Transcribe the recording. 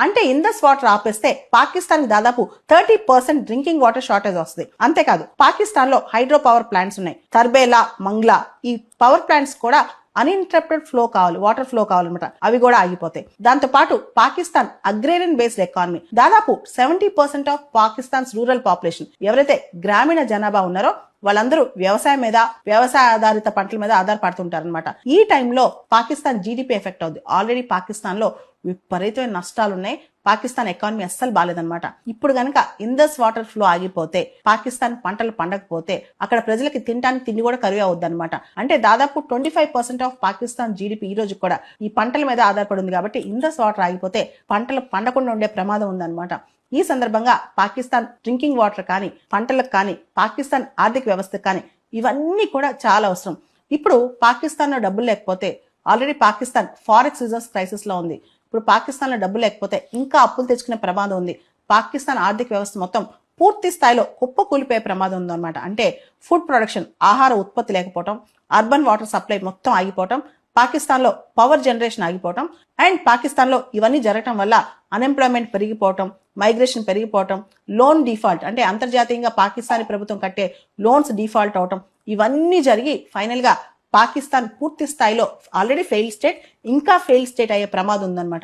అంటే Indus water ఆపేస్తే పాకిస్తాన్ దాదాపు 30% డ్రింకింగ్ వాటర్ షార్టేజ్ వస్తుంది. అంతేకాదు పాకిస్తాన్ లో హైడ్రో పవర్ ప్లాంట్స్ ఉన్నాయి, తర్బేలా, మంగ్లా. ఈ పవర్ ప్లాంట్స్ కూడా అన్ఇంటరప్టెడ్ ఫ్లో కావాలి, వాటర్ ఫ్లో కావాలన్నమాట, అవి కూడా ఆగిపోతాయి. దాంతో పాటు పాకిస్తాన్ అగ్రేరియన్ బేస్డ్ ఎకానమీ. దాదాపు 70% ఆఫ్ పాకిస్తాన్స్ రూరల్ పాపులేషన్, ఎవరైతే గ్రామీణ జనాభా ఉన్నారో వాళ్ళందరూ వ్యవసాయం మీద, వ్యవసాయ ఆధారిత పంటల మీద ఆధారపడుతుంటారనమాట. ఈ టైంలో పాకిస్తాన్ జీడిపి ఎఫెక్ట్ అవుతుంది. ఆల్రెడీ పాకిస్తాన్ లో విపరీతమైన నష్టాలు ఉన్నాయి, పాకిస్తాన్ ఎకానమీ అస్సలు బాలేదన్నమాట. ఇప్పుడు గనక ఇండస్ వాటర్ ఫ్లో ఆగిపోతే, పాకిస్తాన్ పంటలు పండకపోతే అక్కడ ప్రజలకి తినడానికి తిండి కూడా కరువు అవుద్ది అనమాట. అంటే దాదాపు 25% ఆఫ్ పాకిస్తాన్ జీడిపి ఈ రోజు కూడా ఈ పంటల మీద ఆధారపడి ఉంది. కాబట్టి ఇండస్ వాటర్ ఆగిపోతే పంటలు పండకుండా ఉండే ప్రమాదం ఉందన్నమాట. ఈ సందర్భంగా పాకిస్తాన్ డ్రింకింగ్ వాటర్ కానీ, పంటలకు కానీ, పాకిస్తాన్ ఆర్థిక వ్యవస్థకు కానీ ఇవన్నీ కూడా చాలా అవసరం. ఇప్పుడు పాకిస్తాన్ లో డబ్బులు లేకపోతే, already Pakistan forex reserves crisis లో ఉంది. ఇప్పుడు పాకిస్తాన్ లో డబ్బులు లేకపోతే ఇంకా అప్పులు తెచ్చుకునే ప్రమాదం ఉంది. పాకిస్తాన్ ఆర్థిక వ్యవస్థ మొత్తం పూర్తి స్థాయిలో కుప్పకూలిపోయే ప్రమాదం ఉందన్నమాట. అంటే ఫుడ్ ప్రొడక్షన్, ఆహార ఉత్పత్తి లేకపోవడం, అర్బన్ వాటర్ సప్లై మొత్తం ఆగిపోవటం, పాకిస్తాన్ లో పవర్ జనరేషన్ ఆగిపోవటం, అండ్ పాకిస్తాన్ లో ఇవన్నీ జరగటం వల్ల అన్ఎంప్లాయ్మెంట్ పెరిగిపోవటం, మైగ్రేషన్ పెరిగిపోవటం, లోన్ డిఫాల్ట్ అంటే అంతర్జాతీయంగా పాకిస్తానీ ప్రభుత్వం కట్టే లోన్స్ డిఫాల్ట్ అవటం, ఇవన్నీ జరిగి ఫైనల్ గా పాకిస్తాన్ పూర్తి స్థాయిలో ఆల్రెడీ ఫెయిల్ స్టేట్, ఇంకా ఫెయిల్ స్టేట్ అయ్యే ప్రమాదం ఉందన్నమాట.